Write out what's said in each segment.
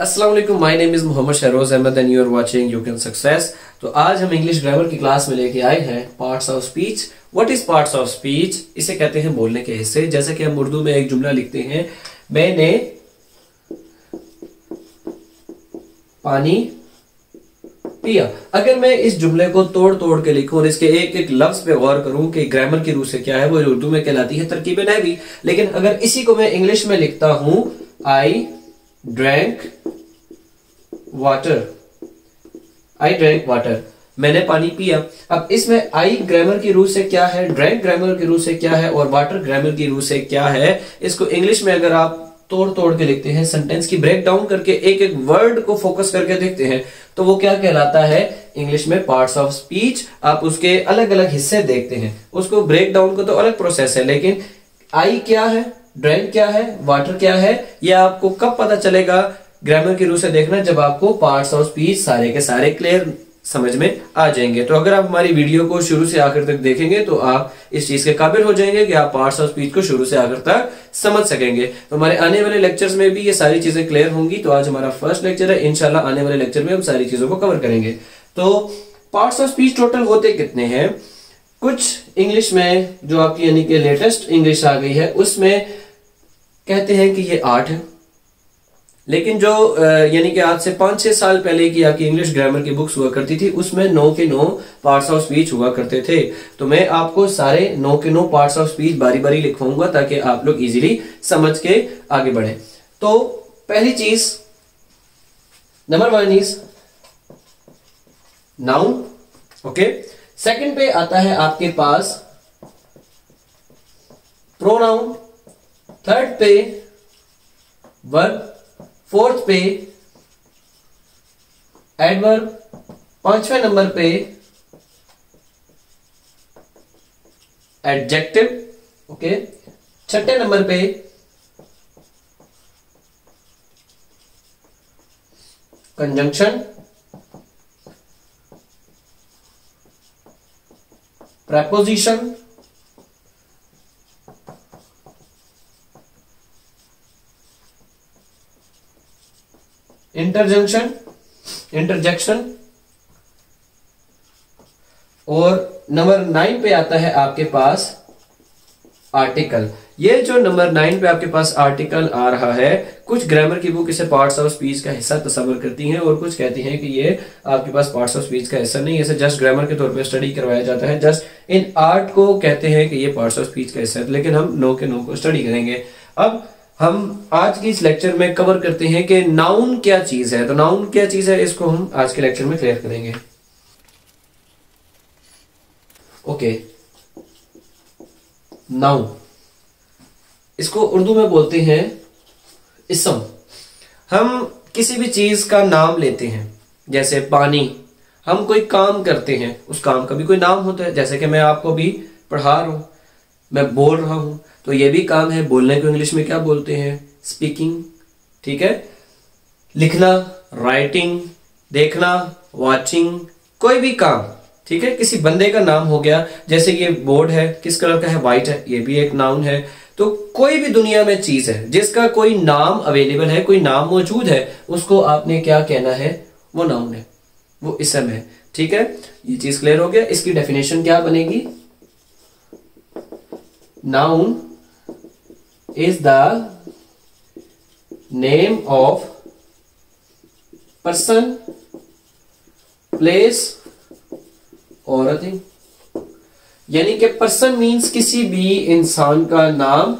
अस्सलाम वालेकुम, my name is Mohammad Shahroz Ahmad and you are watching you can success. तो आज हम इंग्लिश ग्रामर की क्लास में लेके आए हैं parts of speech. What is parts of speech? इसे कहते हैं बोलने के हिस्से। जैसे कि हम उर्दू में एक जुमला लिखते हैं, मैंने पानी पिया। अगर मैं इस जुमले को तोड़ तोड़ के लिखूं और इसके एक एक लफ्ज पे गौर करूं कि ग्रामर की रूह से क्या है, वो उर्दू में कहलाती है तरकीब नहवी। लेकिन अगर इसी को मैं इंग्लिश में लिखता हूं, I drank water, I drank water, मैंने पानी पिया। अब इसमें आई ग्रामर की रूह से क्या है, ड्रैंक ग्रामर की रूह से क्या है और वाटर ग्रामर की रूह से क्या है, इसको इंग्लिश में अगर आप तोड़ तोड़ के लिखते हैं, सेंटेंस की ब्रेक डाउन करके एक एक वर्ड को फोकस करके देखते हैं, तो वो क्या कहलाता है इंग्लिश में पार्ट्स ऑफ स्पीच। आप उसके अलग अलग हिस्से देखते हैं, उसको ब्रेक डाउन को तो अलग प्रोसेस है, लेकिन आई क्या है, ड्रैंक क्या है, वाटर क्या है, ये आपको कब पता चलेगा ग्रामर की रूह से देखना, जब आपको पार्ट्स ऑफ स्पीच सारे के सारे क्लियर समझ में आ जाएंगे। तो अगर आप हमारी वीडियो को शुरू से आखिर तक देखेंगे तो आप इस चीज के काबिल हो जाएंगे कि आप पार्ट्स ऑफ स्पीच को शुरू से आखिर तक समझ सकेंगे। तो हमारे आने वाले लेक्चर्स में भी ये सारी चीजें क्लियर होंगी। तो आज हमारा फर्स्ट लेक्चर है, इंशाल्लाह आने वाले लेक्चर में हम सारी चीजों को कवर करेंगे। तो पार्ट्स ऑफ स्पीच टोटल होते कितने हैं? कुछ इंग्लिश में जो आपकी यानी कि लेटेस्ट इंग्लिश आ गई है उसमें कहते हैं कि ये 8 है, लेकिन जो यानी कि आज से 5-6 साल पहले की आपकी इंग्लिश ग्रामर की बुक्स हुआ करती थी उसमें 9 के 9 पार्ट्स ऑफ स्पीच हुआ करते थे। तो मैं आपको सारे 9 के 9 पार्ट्स ऑफ स्पीच बारी बारी लिखवाऊंगा ताकि आप लोग इजीली समझ के आगे बढ़े। तो पहली चीज number 1 is noun. Okay, second पे आता है आपके पास प्रोनाउन, थर्ड पे वर्ब, फोर्थ पे एडवर्ब, 5वें नंबर पे एडजेक्टिव। ओके, 6ठे नंबर पे कंजंक्शन, preposition, इंटरजेक्शन, और नंबर 9 पे आता है आपके पास आर्टिकल। ये जो नंबर 9 पे आपके पास आर्टिकल आ रहा है, कुछ ग्रामर की बुक इसे पार्ट्स ऑफ स्पीच का हिस्सा तस्वर करती हैं और कुछ कहती हैं कि ये आपके पास पार्ट्स ऑफ स्पीच का हिस्सा नहीं, इसे जस्ट ग्रामर के तौर पे स्टडी करवाया जाता है। जस्ट इन आर्ट को कहते हैं कि ये पार्ट्स ऑफ स्पीच का हिस्सा है, लेकिन हम 9 के 9 को स्टडी करेंगे। अब हम आज की इस लेक्चर में कवर करते हैं कि नाउन क्या चीज है। तो नाउन क्या चीज है, इसको हम आज के लेक्चर में क्लियर करेंगे। ओके, नाउन, इसको उर्दू में बोलते हैं इसम। हम किसी भी चीज का नाम लेते हैं, जैसे पानी, हम कोई काम करते हैं, उस काम का भी कोई नाम होता है। जैसे कि मैं आपको भी पढ़ा रहा हूं, मैं बोल रहा हूं, तो ये भी काम है। बोलने को इंग्लिश में क्या बोलते हैं? स्पीकिंग। ठीक है, लिखना राइटिंग, देखना वॉचिंग, कोई भी काम। ठीक है, किसी बंदे का नाम हो गया, जैसे ये बोर्ड है, किस कलर का है? व्हाइट है, ये भी एक नाउन है। तो कोई भी दुनिया में चीज है जिसका कोई नाम अवेलेबल है, कोई नाम मौजूद है, उसको आपने क्या कहना है? वो नाउन है, वो इसम है। ठीक है, ये चीज क्लियर हो गया। इसकी डेफिनेशन क्या बनेगी? Noun is the name of person, place or a thing। यानी कि पर्सन मीन्स किसी भी इंसान का नाम,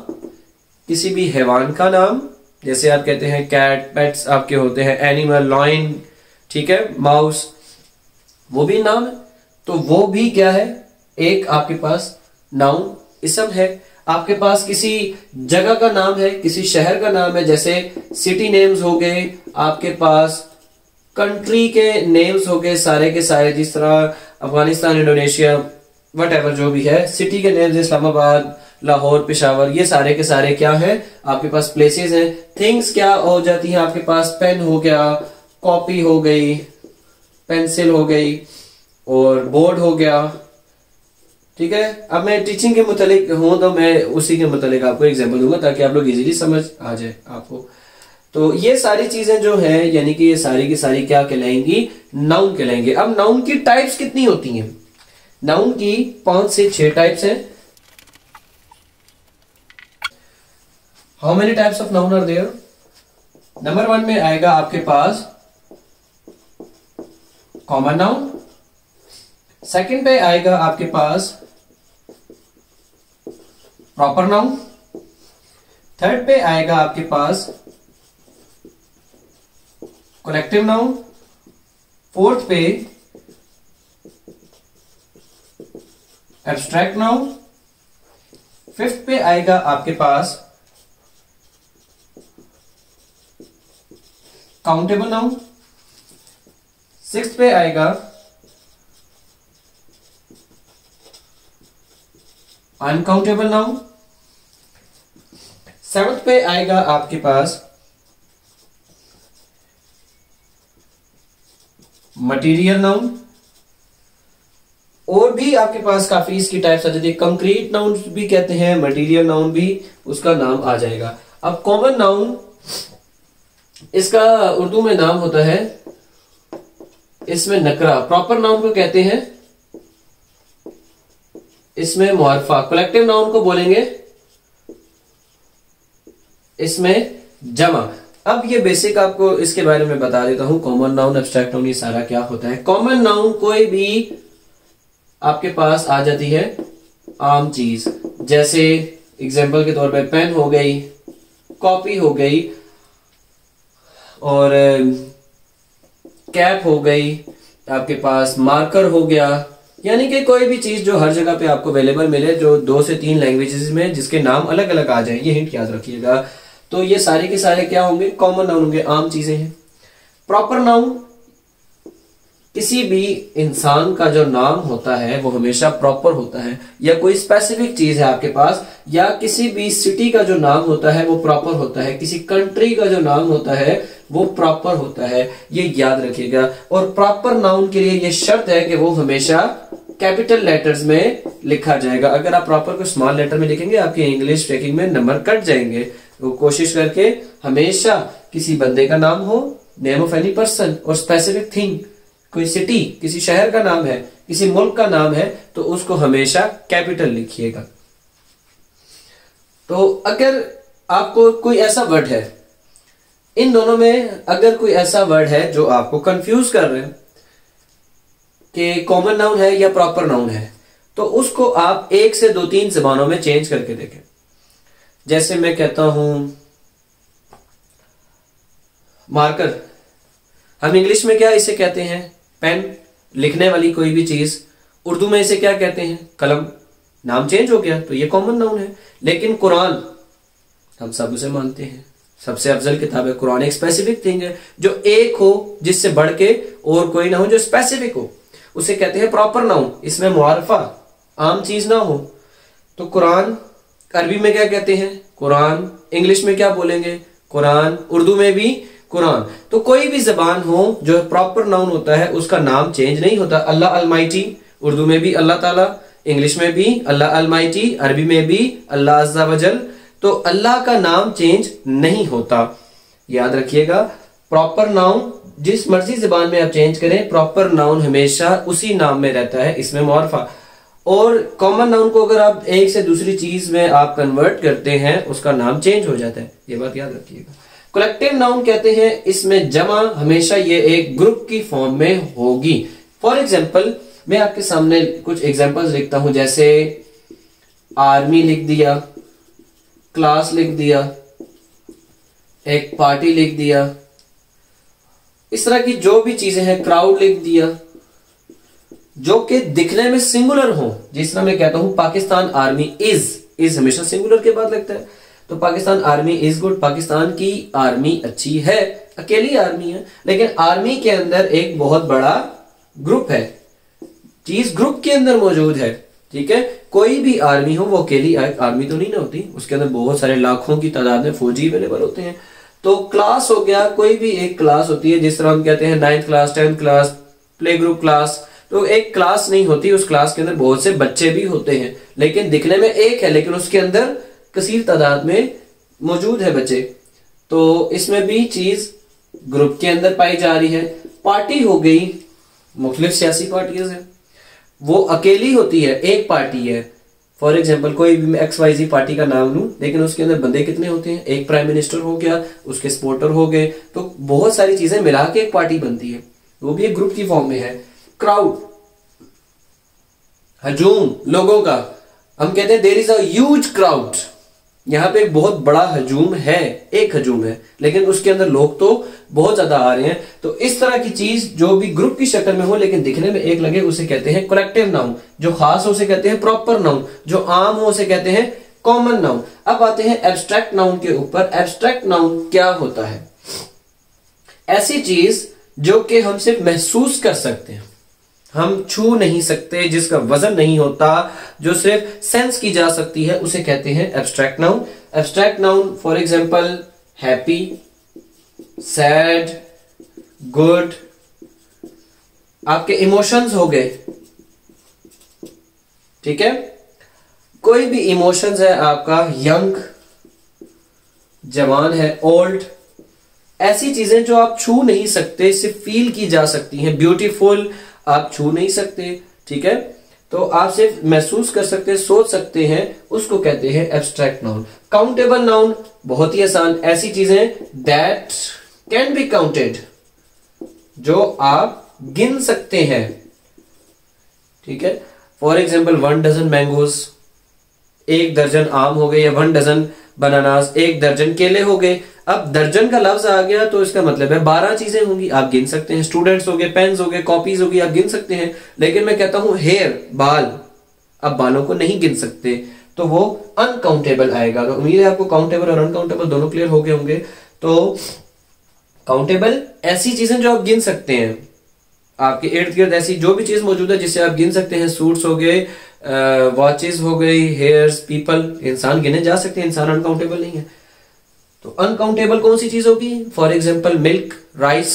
किसी भी हैवान का नाम। जैसे आप कहते हैं कैट, पेट्स आपके होते हैं, एनिमल, लॉयन, ठीक है, माउस, वो भी नाम है। तो वो भी क्या है? एक आपके पास नाउन इसम है। आपके पास किसी जगह का नाम है, किसी शहर का नाम है, जैसे सिटी नेम्स हो गए, आपके पास कंट्री के नेम्स हो गए सारे के सारे, जिस तरह अफगानिस्तान, इंडोनेशिया, व्हाटएवर जो भी है। सिटी के नेम्स इस्लामाबाद, लाहौर, पेशावर, ये सारे के सारे क्या है? आपके पास प्लेसेस हैं। थिंग्स क्या हो जाती हैं आपके पास? पेन हो गया, कॉपी हो गई, पेंसिल हो गई और बोर्ड हो गया। ठीक है। अब मैं टीचिंग के मुतालिक हूं तो मैं उसी के मुतालिक आपको एग्जांपल दूंगा ताकि आप लोग इजीली समझ आ जाए आपको। तो ये सारी चीजें जो है यानी कि ये सारी की सारी क्या कहलाएंगी, नाउन कहलाएंगे। अब नाउन की टाइप्स कितनी होती हैं? नाउन की 5 से 6 टाइप्स हैं। How many types of noun are there? Number 1 में आएगा आपके पास कॉमन नाउन। सेकंड पे आएगा आपके पास प्रॉपर नाउन। थर्ड पे आएगा आपके पास कलेक्टिव नाउन। फोर्थ पे एब्स्ट्रैक्ट नाउन। फिफ्थ पे आएगा आपके पास काउंटेबल नाउन। सिक्स्थ पे आएगा अनकाउंटेबल नाउन। सेवंथ पे आएगा आपके पास मटीरियल नाउन। और भी आपके पास काफी इसकी टाइप्स आ जाती है। कंक्रीट नाउन भी कहते हैं, मटीरियल नाउन भी उसका नाम आ जाएगा। अब कॉमन नाउन, इसका उर्दू में नाम होता है इसमें नकरा। प्रॉपर नाउन को कहते हैं इसमें मुआरफा। कलेक्टिव नाउन को बोलेंगे इसमें जमा। अब ये बेसिक आपको इसके बारे में बता देता हूं, कॉमन नाउन, एब्स्ट्रैक्ट नाउन, ये सारा क्या होता है। कॉमन नाउन कोई भी आपके पास आ जाती है आम चीज, जैसे एग्जांपल के तौर पे पेन हो गई, कॉपी हो गई, और कैप हो गई, आपके पास मार्कर हो गया। यानी कि कोई भी चीज जो हर जगह पे आपको अवेलेबल मिले, जो 2 से 3 लैंग्वेजेस में जिसके नाम अलग अलग आ जाए, ये हिंट याद रखिएगा। तो ये सारे के सारे क्या होंगे, कॉमन नाउन होंगे, आम चीजें हैं। प्रॉपर नाउन, किसी भी इंसान का जो नाम होता है वो हमेशा प्रॉपर होता है, या कोई स्पेसिफिक चीज है आपके पास, या किसी भी सिटी का जो नाम होता है वो प्रॉपर होता है, किसी कंट्री का जो नाम होता है वो प्रॉपर होता है, ये याद रखिएगा। और प्रॉपर नाउन के लिए ये शर्त है कि वो हमेशा कैपिटल लेटर्स में लिखा जाएगा। अगर आप प्रॉपर को स्मॉल लेटर में लिखेंगे आपके इंग्लिश स्पीकिंग में नंबर कट जाएंगे। तो कोशिश करके हमेशा किसी बंदे का नाम हो, नेम ऑफ एनी पर्सन, और स्पेसिफिक थिंग, कोई सिटी, किसी शहर का नाम है, किसी मुल्क का नाम है, तो उसको हमेशा कैपिटल लिखिएगा। तो अगर आपको कोई ऐसा वर्ड है, इन दोनों में अगर कोई ऐसा वर्ड है जो आपको कंफ्यूज कर रहे हैं कि कॉमन नाउन है या प्रॉपर नाउन है, तो उसको आप 1 से 2-3 जबानों में चेंज करके देखें। जैसे मैं कहता हूं मार्कर, हम इंग्लिश में क्या इसे कहते हैं, पेन, लिखने वाली कोई भी चीज। उर्दू में इसे क्या कहते हैं, कलम। नाम चेंज हो गया तो ये कॉमन नाउन है। लेकिन कुरान, हम सब उसे मानते हैं, सबसे अफजल किताब है कुरान। एक स्पेसिफिक थिंग है जो एक हो, जिससे बढ़ के और कोई ना हो, जो स्पेसिफिक हो, उसे कहते हैं प्रॉपर नाउन। इसमें मुआरफा, आम चीज ना हो। तो कुरान अरबी में क्या कहते हैं, कुरान। इंग्लिश में क्या बोलेंगे, कुरान। उर्दू में भी कुरान। तो कोई भी जबान हो जो प्रॉपर नाउन होता है उसका नाम चेंज नहीं होता। अल्लाह अलमाइटी, उर्दू में भी अल्लाह ताला, इंग्लिश में भी अल्लाह अलमाइटी, अरबी में भी अल्लाह अज़्ज़ा वजल। तो अल्लाह का नाम चेंज नहीं होता, याद रखिएगा। प्रॉपर नाउन जिस मर्जी जबान में आप चेंज करें, प्रॉपर नाउन हमेशा उसी नाम में रहता है, इसमें मुआरफा। और कॉमन नाउन को अगर आप एक से दूसरी चीज में आप कन्वर्ट करते हैं, उसका नाम चेंज हो जाता है, ये बात याद रखिएगा। कलेक्टिव नाउन कहते हैं इसमें जमा हमेशा ये एक ग्रुप की फॉर्म में होगी। फॉर एग्जाम्पल मैं आपके सामने कुछ एग्जाम्पल्स लिखता हूं, जैसे आर्मी लिख दिया, क्लास लिख दिया, एक पार्टी लिख दिया, इस तरह की जो भी चीजें हैं, क्राउड लिख दिया, जो कि दिखने में सिंगुलर हो। जिस तरह मैं कहता हूं पाकिस्तान आर्मी इज हमेशा सिंगुलर के बाद लगता है। तो Pakistan army is good, Pakistan की आर्मी अच्छी है, अकेली आर्मी है, लेकिन आर्मी के अंदर एक बहुत बड़ा ग्रुप है, चीज ग्रुप के अंदर मौजूद है। ठीक है, कोई भी आर्मी हो वो अकेली आर्मी तो नहीं ना होती, उसके अंदर बहुत सारे लाखों की तादाद में फौजी अवेलेबल होते हैं। तो क्लास हो गया, कोई भी एक क्लास होती है, जिस तरह हम कहते हैं 9th class, 10th class, play group class. तो एक क्लास नहीं होती, उस क्लास के अंदर बहुत से बच्चे भी होते हैं, लेकिन दिखने में एक है, लेकिन उसके अंदर कसीर तादाद में मौजूद है बच्चे। तो इसमें भी चीज ग्रुप के अंदर पाई जा रही है। पार्टी हो गई, मुख्तलिफ सियासी पार्टियां हैं, वो अकेली होती है, एक पार्टी है। फॉर एग्जाम्पल कोई भी XYZ पार्टी का नाम लूं, लेकिन उसके अंदर बंदे कितने होते हैं, एक प्राइम मिनिस्टर हो गया, उसके सपोर्टर हो गए, तो बहुत सारी चीजें मिला के एक पार्टी बनती है, वो भी एक ग्रुप की फॉर्म में है। क्राउड, हजूम लोगों का, हम कहते हैं there is a huge crowd, यहाँ पे एक बहुत बड़ा हजूम है, एक हजूम है, लेकिन उसके अंदर लोग तो बहुत ज्यादा आ रहे हैं। तो इस तरह की चीज जो भी ग्रुप की शक्ल में हो लेकिन दिखने में एक लगे, उसे कहते हैं कलेक्टिव नाउन। जो खास हो उसे कहते हैं प्रॉपर नाउन, जो आम हो उसे कहते हैं कॉमन नाउन। अब आते हैं एब्स्ट्रैक्ट नाउन के ऊपर। एब्स्ट्रैक्ट नाउन क्या होता है? ऐसी चीज जो कि हम सिर्फ महसूस कर सकते हैं, हम छू नहीं सकते, जिसका वजन नहीं होता, जो सिर्फ सेंस की जा सकती है, उसे कहते हैं abstract noun. Abstract noun for example happy, sad, good, आपके इमोशंस हो गए, ठीक है। कोई भी इमोशंस है आपका, यंग, जवान है, ओल्ड, ऐसी चीजें जो आप छू नहीं सकते, सिर्फ फील की जा सकती हैं। ब्यूटीफुल आप छू नहीं सकते, ठीक है, तो आप सिर्फ महसूस कर सकते हैं, सोच सकते हैं, उसको कहते हैं एब्स्ट्रैक्ट नाउन। काउंटेबल नाउन बहुत ही आसान, ऐसी चीजें दैट कैन बी काउंटेड, जो आप गिन सकते हैं, ठीक है। फॉर एग्जाम्पल 1 डजन मैंगोज, 1 दर्जन आम हो गए, या 1 डजन बनानास, 1 दर्जन केले हो गए। अब दर्जन का लफ्ज आ गया तो इसका मतलब है 12 चीजें होंगी, आप गिन सकते हैं। स्टूडेंट्स हो गए, पेन्स हो गए, कॉपीज हो गई, आप गिन सकते हैं। लेकिन मैं कहता हूं हेयर, बाल, अब बालों को नहीं गिन सकते, तो वो अनकाउंटेबल आएगा। तो उम्मीद है आपको काउंटेबल और अनकाउंटेबल दोनों क्लियर हो गए होंगे। तो काउंटेबल ऐसी चीजें जो आप गिन सकते हैं, आपके इर्द गिर्द ऐसी जो भी चीज मौजूद है जिसे आप गिन सकते हैं। सूट्स हो गए, वॉचेस हो गई, हेयर्स, पीपल, इंसान गिने जा सकते हैं, इंसान अनकाउंटेबल नहीं है। तो अनकाउंटेबल कौन सी चीज होगी? फॉर एग्जाम्पल मिल्क, राइस,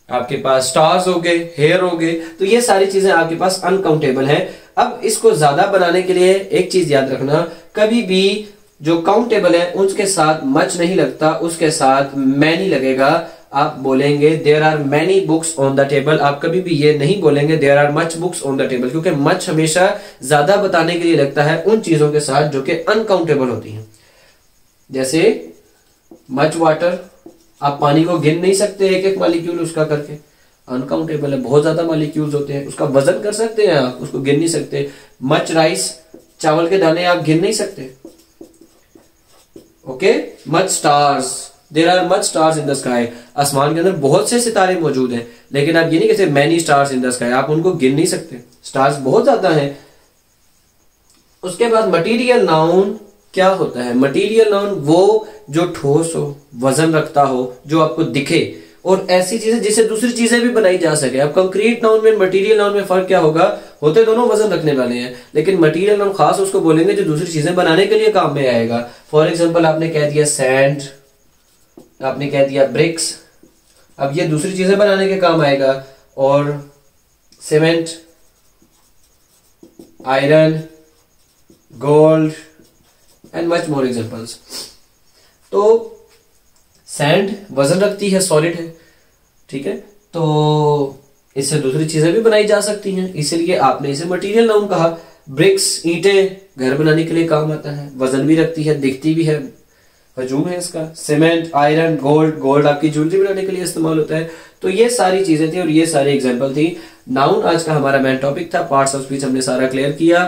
आपके पास स्टार्स हो गए, हेयर हो गए, तो ये सारी चीजें आपके पास अनकाउंटेबल है। अब इसको ज्यादा बनाने के लिए एक चीज याद रखना, कभी भी जो काउंटेबल है उसके साथ मच नहीं लगता, उसके साथ मैनी लगेगा। आप बोलेंगे there are many books on the table, आप कभी भी ये नहीं बोलेंगे there are much books on the table, क्योंकि मच हमेशा ज्यादा बताने के लिए लगता है उन चीजों के साथ जो कि अनकाउंटेबल होती हैं। जैसे मच वाटर, आप पानी को गिन नहीं सकते एक एक मॉलिक्यूल उसका करके, अनकाउंटेबल है, बहुत ज्यादा मॉलिक्यूल्स होते हैं। उसका वजन कर सकते हैं आप, उसको गिन नहीं सकते। मच राइस, चावल के दाने आप गिन नहीं सकते। Okay, much stars, there are much stars in the sky, आसमान के अंदर बहुत से सितारे मौजूद हैं, लेकिन आप ये नहीं कहते many stars in the sky, आप उनको गिन नहीं सकते, स्टार्स बहुत ज्यादा हैं। उसके बाद मटीरियल नाउन क्या होता है? मटीरियल नाउन वो जो ठोस हो, वजन रखता हो, जो आपको दिखे, और ऐसी चीजें जिससे दूसरी चीजें भी बनाई जा सके। अब कंक्रीट नाउन में मटीरियल नाउन में फर्क क्या होगा? होते दोनों वजन रखने वाले हैं, लेकिन मटीरियल नाउन खास उसको बोलेंगे जो दूसरी चीजें बनाने के लिए काम में आएगा। फॉर एग्जाम्पल आपने कह दिया सैंड, आपने कह दिया ब्रिक्स, अब ये दूसरी चीजें बनाने के काम आएगा। और cement, iron, gold and much more examples. तो सैंड वजन रखती है, सॉलिड है, ठीक है, तो इससे दूसरी चीजें भी बनाई जा सकती हैं, इसलिए आपने इसे मटेरियल नाउन कहा। ब्रिक्स, ईंटें, घर बनाने के लिए काम आता है, वजन भी रखती है, दिखती भी है, हजूम है इसका। सीमेंट, आयरन, गोल्ड, गोल्ड आपकी ज्वेलरी बनाने के लिए इस्तेमाल होता है। तो ये सारी चीजें थी और ये सारे एग्जाम्पल थी। नाउन आज का हमारा मेन टॉपिक था, पार्ट्स ऑफ स्पीच हमने सारा क्लियर किया।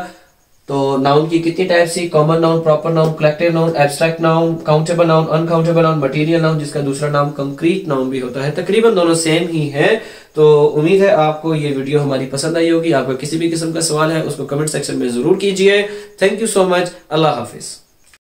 तो नाउन की कितनी टाइप थी? Common noun, proper noun, collective noun, abstract noun, countable noun, uncountable noun, material noun, जिसका दूसरा नाम कंक्रीट नाउन भी होता है। तकरीबन दोनों सेम ही है। तो उम्मीद है आपको ये वीडियो हमारी पसंद आई होगी। आपका किसी भी किस्म का सवाल है उसको कमेंट सेक्शन में जरूर कीजिए। Thank you so much. Allah Hafiz.